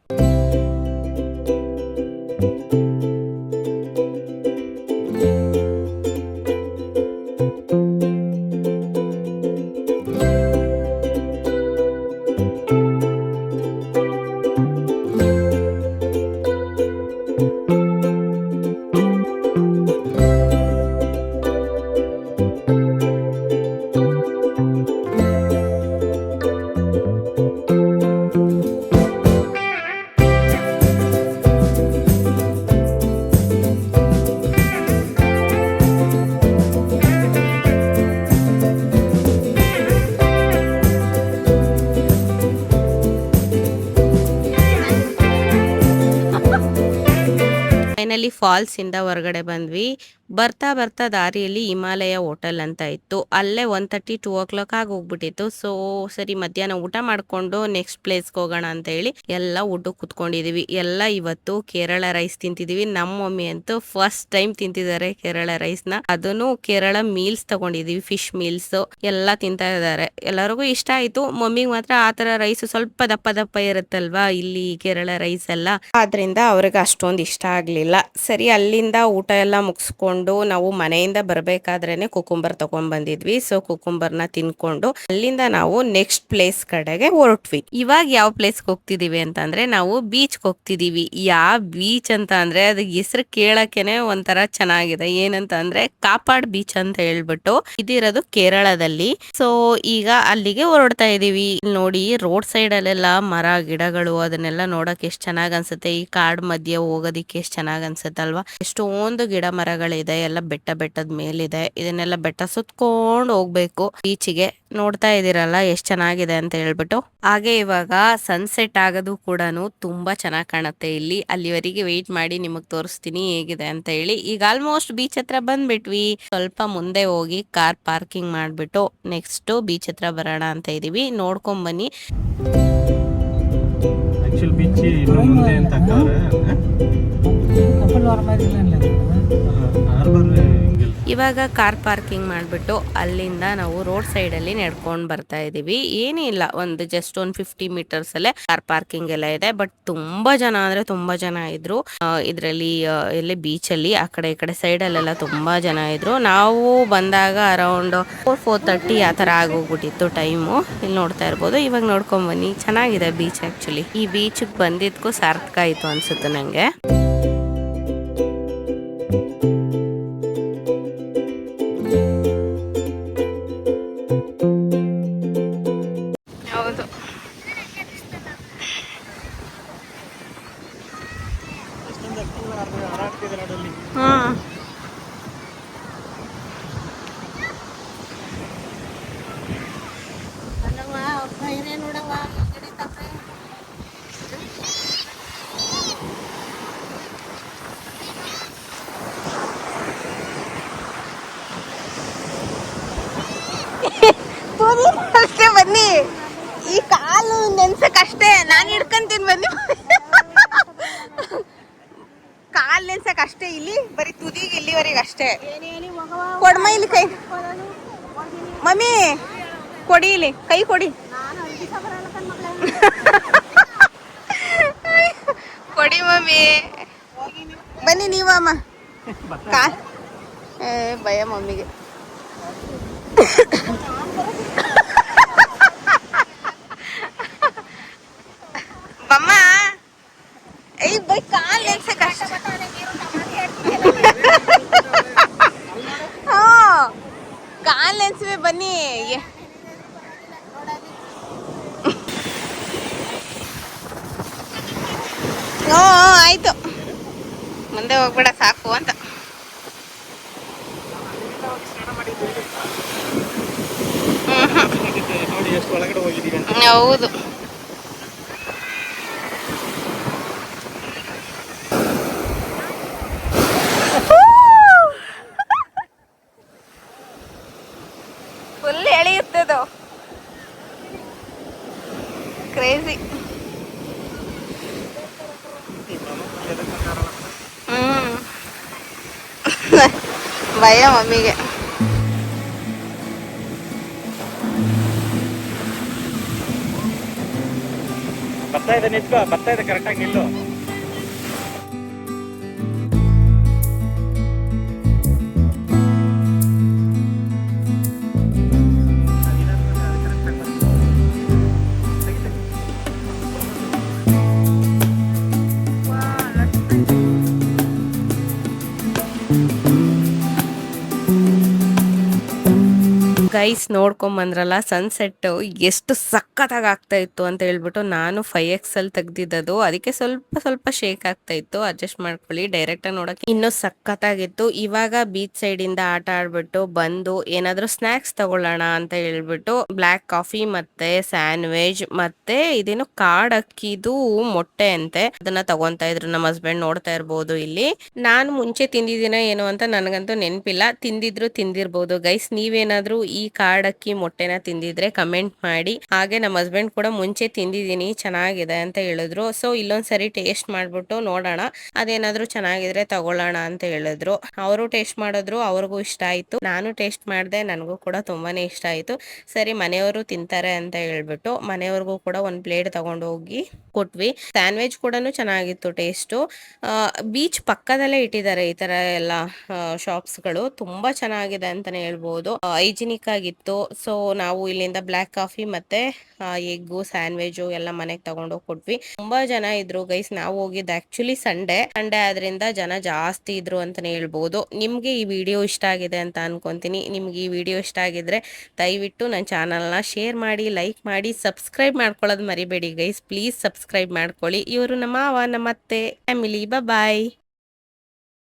ಫೈನಲಿ ಫಾಲ್ಸ್ ಇಂದ ಹೊರಗಡೆ ಬಂದ್ವಿ. ಬರ್ತಾ ಬರ್ತಾ ದಾರಿಯಲ್ಲಿ ಹಿಮಾಲಯ ಹೋಟೆಲ್ ಅಂತ ಇತ್ತು. ಅಲ್ಲೇ 1:30 2 o'clock ಆಗಿ ಹೋಗ್ಬಿಟ್ಟಿತ್ತು. ಸೊ ಸರಿ ಮಧ್ಯಾಹ್ನ ಊಟ ಮಾಡ್ಕೊಂಡು ನೆಕ್ಸ್ಟ್ ಪ್ಲೇಸ್ಗೆ ಹೋಗೋಣ ಅಂತ ಹೇಳಿ ಎಲ್ಲ ಊಟಕ್ಕೆ ಕುತ್ಕೊಂಡಿದೀವಿ. ಎಲ್ಲ ಇವತ್ತು ಕೇರಳ ರೈಸ್ ತಿಂತಿದೀವಿ. ನಮ್ಮ ಮಮ್ಮಿ ಅಂತೂ ಫಸ್ಟ್ ಟೈಮ್ ತಿಂತಿದ್ದಾರೆ ಕೇರಳ ರೈಸ್ ನ. ಅದನ್ನು ಕೇರಳ ಮೀಲ್ಸ್ ತಗೊಂಡಿದೀವಿ, ಫಿಶ್ ಮೀಲ್ಸ್ ಎಲ್ಲ ತಿಂತಾ ಇದ್ದಾರೆ. ಎಲ್ಲರಿಗೂ ಇಷ್ಟ ಆಯ್ತು. ಮಮ್ಮಿಗೆ ಮಾತ್ರ ಆತರ ರೈಸ್ ಸ್ವಲ್ಪ ದಪ್ಪ ದಪ್ಪ ಇರುತ್ತಲ್ವಾ ಇಲ್ಲಿ ಕೇರಳ ರೈಸ್ ಎಲ್ಲ, ಆದ್ರಿಂದ ಅವ್ರಿಗೆ ಅಷ್ಟೊಂದು ಇಷ್ಟ ಆಗ್ಲಿಲ್ಲ. ಸರಿ ಅಲ್ಲಿಂದ ಊಟ ಎಲ್ಲ ಮುಗಿಸ್ಕೊಂಡು ನಾವು ಮನೆಯಿಂದ ಬರ್ಬೇಕಾದ್ರೇನೆ ಕುಕುಂಬರ್ ತಗೊಂಡ್ ಬಂದಿದ್ವಿ. ಸೊ ಕುಕುಂಬರ್ನ ತಿನ್ಕೊಂಡು ಅಲ್ಲಿಂದ ನಾವು ನೆಕ್ಸ್ಟ್ ಪ್ಲೇಸ್ ಕಡೆಗೆ ಹೊರಟ್ವಿ. ಇವಾಗ ಯಾವ ಪ್ಲೇಸ್ಗೆ ಹೋಗ್ತಿದೀವಿ ಅಂತಂದ್ರೆ ನಾವು ಬೀಚ್ಗೆ ಹೋಗ್ತಿದೀವಿ. ಯಾವ ಬೀಚ್ ಅಂತ ಅಂದ್ರೆ ಅದಕ್ಕೆ ಹೆಸರು ಕೇಳಕ್ಕೆನೆ ಒಂಥರ ಚೆನ್ನಾಗಿದೆ. ಏನಂತ ಅಂದ್ರೆ ಕಾಪಾಡ್ ಬೀಚ್ ಅಂತ ಹೇಳ್ಬಿಟ್ಟು ಇದಿರೋದು ಕೇರಳದಲ್ಲಿ. ಸೊ ಈಗ ಅಲ್ಲಿಗೆ ಹೊರಡ್ತಾ ಇದೀವಿ. ನೋಡಿ ರೋಡ್ ಸೈಡ್ ಅಲ್ಲೆಲ್ಲ ಮರ ಗಿಡಗಳು ಅದನ್ನೆಲ್ಲ ನೋಡಕ್ ಎಷ್ಟ್ ಚೆನ್ನಾಗ್ ಅನ್ಸುತ್ತೆ. ಈ ಕಾಡ್ ಮಧ್ಯೆ ಹೋಗೋದಿಕ್ಕೆ ಎಷ್ಟ್ ಚೆನ್ನಾಗ್ ಅನ್ಸುತ್ತಲ್ವಾ. ಎಷ್ಟೊಂದು ಗಿಡ ಮರಗಳಿದೆ, ಎಲ್ಲ ಬೆಟ್ಟ ಬೆಟ್ಟದ ಮೇಲಿದೆ. ಇದನ್ನೆಲ್ಲ ಬೆಟ್ಟ ಸುತ್ಕೊಂಡು ಹೋಗ್ಬೇಕು ಬೀಚಿಗೆ. ನೋಡ್ತಾ ಇದೀರಲ್ಲ ಎಷ್ಟ್ ಚೆನ್ನಾಗಿದೆ ಅಂತ ಹೇಳ್ಬಿಟ್ಟು. ಹಾಗೆ ಇವಾಗ ಸನ್ಸೆಟ್ ಆಗೋದು ಕೂಡ ತುಂಬಾ ಚೆನ್ನಾಗ್ ಕಾಣುತ್ತೆ ಇಲ್ಲಿ. ಅಲ್ಲಿವರೆಗೆ ವೆಯ್ಟ್ ಮಾಡಿ ನಿಮಗ್ ತೋರಿಸ್ತೀನಿ ಹೇಗಿದೆ ಅಂತ ಹೇಳಿ. ಈಗ ಆಲ್ಮೋಸ್ಟ್ ಬೀಚ್ ಹತ್ರ ಬಂದ್ಬಿಟ್ವಿ. ಸ್ವಲ್ಪ ಮುಂದೆ ಹೋಗಿ ಕಾರ್ ಪಾರ್ಕಿಂಗ್ ಮಾಡ್ಬಿಟ್ಟು ನೆಕ್ಸ್ಟ್ ಬೀಚ್ ಹತ್ರ ಬರೋಣ ಅಂತ ಇದೀವಿ. ನೋಡ್ಕೊಂಡ್ ಬನ್ನಿ. ಬೀಚ್ ಇನ್ನು ಮುಂದೆ ಅಂತ ಇವಾಗ ಕಾರ್ ಪಾರ್ಕಿಂಗ್ ಮಾಡ್ಬಿಟ್ಟು ಅಲ್ಲಿಂದ ನಾವು ರೋಡ್ ಸೈಡ್ ಅಲ್ಲಿ ನಡ್ಕೊಂಡ್ ಬರ್ತಾ ಇದೀವಿ. ಏನಿಲ್ಲ, ಒಂದು ಜಸ್ಟ್ ಒಂದು 50 meters ಅಲ್ಲೇ ಕಾರ್ ಪಾರ್ಕಿಂಗ್ ಎಲ್ಲ ಇದೆ. ಬಟ್ ತುಂಬಾ ಜನ ಅಂದ್ರೆ ತುಂಬಾ ಜನ ಇದ್ರು ಇದ್ರಲ್ಲಿ. ಎಲ್ಲಿ ಬೀಚ್ ಅಲ್ಲಿ ಆ ಕಡೆ ಈ ಕಡೆ ಸೈಡ್ ಅಲ್ಲೆಲ್ಲ ತುಂಬಾ ಜನ ಇದ್ರು. ನಾವು ಬಂದಾಗ ಅರೌಂಡ್ 4:30 ಆ ತರ ಆಗೋಗ್ಬಿಟ್ಟಿತ್ತು ಟೈಮು. ಇಲ್ಲಿ ನೋಡ್ತಾ ಇರ್ಬೋದು. ಇವಾಗ ನೋಡ್ಕೊಂಡ್ ಬನ್ನಿ, ಚೆನ್ನಾಗಿದೆ ಬೀಚ್. ಆಕ್ಚುಲಿ ಈ ಬೀಚ್ ಬಂದಿದ್ಕು ಸಾರ್ಥಕ ಆಯ್ತು ಅನ್ಸುತ್ತೆ ನಂಗೆ. ಹೌದು, ಅಷ್ಟೇ ಬನ್ನಿ. ಈ ಕಾಲು ನೆನ್ಸಕ್ಕಷ್ಟೇ ನಾನು ಹಿಡ್ಕೊಂತೀನಿ. ಬನ್ನಿ, ಕಾಲ್ ನೆನ್ಸಕ್ಕಷ್ಟೇ. ಇಲ್ಲಿ ಬರೀ ತುದಿಗೆ ಇಲ್ಲಿವರೆಗೆ ಅಷ್ಟೇ. ಕೊಡ್ಮ ಇಲ್ಲಿ ಕೈ. ಮಮ್ಮಿ ಕೊಡಿ, ಇಲ್ಲಿ ಕೈ ಕೊಡಿ. ಕೊಡಿ ಮಮ್ಮಿ. ಬನ್ನಿ ನೀವು ಅಮ್ಮ. ಕಾಲ್ ಭಯ ಮಮ್ಮಿಗೆ. ಬಮ್ಮ ಐ ಬೈ ಕಾಲ್ ನೆನ್ಸಕ್ ಅಷ್ಟ. ಕಾಲ್ ನೆನ್ಸುವೆ ಬನ್ನಿ. ಓ ಆಯ್ತು, ಮುಂದೆ ಹೋಗ್ಬೇಡ ಸಾಕು ಅಂತ. ಹೌದು, ಫುಲ್ ಎಳೆಯುತ್ತದು. ಕ್ರೇಜಿ. ಭಯ ಮಮ್ಮಿಗೆ. ಬರ್ತಾ ಇದೆ, ನಿಂತ್ಕೋ. ಬರ್ತಾ ಇದೆ, ಕರೆಕ್ಟಾಗಿ ನಿಲ್ಲು. ಗೈಸ್ ನೋಡ್ಕೊಂಬಂದ್ರಲ್ಲ ಸನ್ಸೆಟ್ ಎಷ್ಟು ಸಖತ್ತಾಗಿ ಆಗ್ತಾ ಇತ್ತು ಅಂತ ಹೇಳ್ಬಿಟ್ಟು ನಾನು 5x ಅಲ್ಲಿ ತೆಗ್ದಿದ್ದದು, ಅದಕ್ಕೆ ಸ್ವಲ್ಪ ಸ್ವಲ್ಪ ಶೇಕ್ ಆಗ್ತಾ ಇತ್ತು, ಅಡ್ಜಸ್ಟ್ ಮಾಡ್ಕೊಳ್ಳಿ. ಡೈರೆಕ್ಟ್ ಆಗಿ ನೋಡಕ್ಕೆ ಇನ್ನೂ ಸಖತ್ತಾಗಿತ್ತು. ಇವಾಗ ಬೀಚ್ ಸೈಡ್ ಇಂದ ಆಟ ಆಡ್ಬಿಟ್ಟು ಬಂದು ಏನಾದ್ರೂ ಸ್ನಾಕ್ಸ್ ತಗೊಳ್ಳೋಣ ಅಂತ ಹೇಳ್ಬಿಟ್ಟು ಬ್ಲ್ಯಾಕ್ ಕಾಫಿ ಮತ್ತೆ ಸ್ಯಾಂಡ್ವಿಚ್ ಮತ್ತೆ ಇದೇನು ಕಾಡ್ ಅಕ್ಕಿದು ಮೊಟ್ಟೆ ಅಂತೆ, ಅದನ್ನ ತಗೊಂತಾ ಇದ್ರು ನಮ್ಮ ಹಸ್ಬೆಂಡ್, ನೋಡ್ತಾ ಇರ್ಬೋದು ಇಲ್ಲಿ. ನಾನು ಮುಂಚೆ ತಿಂದಿದ್ದೀನ ಏನು ಅಂತ ನನಗಂತೂ ನೆನಪಿಲ್ಲ, ತಿಂದಿದ್ರು ತಿಂದಿರ್ಬೋದು ಗೈಸ್. ನೀವೇನಾದ್ರೂ ಈ ಕಾಡಕ್ಕಿ ಮೊಟ್ಟೆನ ತಿಂದಿದ್ರೆ ಕಮೆಂಟ್ ಮಾಡಿ. ಹಾಗೆ ನಮ್ಮ ಹಸ್ಬೆಂಡ್ ಕೂಡ ಮುಂಚೆ ತಿಂದಿದ್ದೀನಿ, ಚೆನ್ನಾಗಿದೆ ಅಂತ ಹೇಳಿದ್ರು. ಸೊ ಇಲ್ಲೊಂದ್ಸರಿ ಟೇಸ್ಟ್ ಮಾಡ್ಬಿಟ್ಟು ನೋಡೋಣ, ಅದೇನಾದ್ರೂ ಚೆನ್ನಾಗಿದ್ರೆ ತಗೊಳ್ಳೋಣ ಅಂತ ಹೇಳಿದ್ರು. ಅವರು ಟೇಸ್ಟ್ ಮಾಡಿದ್ರು, ಅವ್ರಿಗೂ ಇಷ್ಟ ಆಯ್ತು. ನಾನು ಟೇಸ್ಟ್ ಮಾಡಿದೆ, ನನಗೂ ಕೂಡ ತುಂಬಾನೇ ಇಷ್ಟ ಆಯ್ತು. ಸರಿ ಮನೆಯವರು ತಿಂತಾರೆ ಅಂತ ಹೇಳ್ಬಿಟ್ಟು ಮನೆಯವ್ರಿಗೂ ಕೂಡ ಒಂದ್ ಪ್ಲೇಟ್ ತಗೊಂಡು ಹೋಗಿ ಕೊಟ್ವಿ. ಸ್ಯಾಂಡ್ವಿಚ್ ಕೂಡ ಚೆನ್ನಾಗಿತ್ತು ಟೇಸ್ಟು. ಬೀಚ್ ಪಕ್ಕದಲ್ಲೇ ಇಟ್ಟಿದ್ದಾರೆ ಈ ತರ ಎಲ್ಲ ಶಾಪ್ಸ್ಗಳು, ತುಂಬಾ ಚೆನ್ನಾಗಿದೆ ಅಂತಾನೆ ಹೇಳ್ಬೋದು. ಹೈಜಿನಿಕ್ ಆಗಿತ್ತು. ಸೊ ನಾವು ಇಲ್ಲಿಂದ ಬ್ಲ್ಯಾಕ್ ಕಾಫಿ ಮತ್ತೆ ಎಗ್ಗು ಸ್ಯಾಂಡ್ವಿಚ್ ಎಲ್ಲ ಮನೆಗೆ ತಗೊಂಡೋಗಿ ಕೊಟ್ವಿ. ತುಂಬಾ ಜನ ಇದ್ರು ಗೈಸ್. ನಾವು ಹೋಗಿದ್ದು ಆಕ್ಚುಲಿ ಸಂಡೇ ಆದ್ರಿಂದ ಜನ ಜಾಸ್ತಿ ಇದ್ರು ಅಂತಾನೆ ಹೇಳ್ಬೋದು. ನಿಮ್ಗೆ ಈ ವಿಡಿಯೋ ಇಷ್ಟ ಆಗಿದೆ ಅಂತ ಅನ್ಕೊಂತೀನಿ. ನಿಮ್ಗೆ ಈ ವಿಡಿಯೋ ಇಷ್ಟ ಆಗಿದ್ರೆ ದಯವಿಟ್ಟು ನನ್ನ ಚಾನಲ್ನ ಶೇರ್ ಮಾಡಿ, ಲೈಕ್ ಮಾಡಿ, ಸಬ್ಸ್ಕ್ರೈಬ್ ಮಾಡ್ಕೊಳ್ಳೋದು ಮರಿಬೇಡಿ ಗೈಸ್. ಪ್ಲೀಸ್ ಸಬ್ಸ್ಕ್ರೈಬ್ ಮಾಡ್ಕೊಳ್ಳಿ. ಇವರು ನಮ್ಮ ಅತ್ತೆ ಫ್ಯಾಮಿಲಿ. ಬಾಯ್.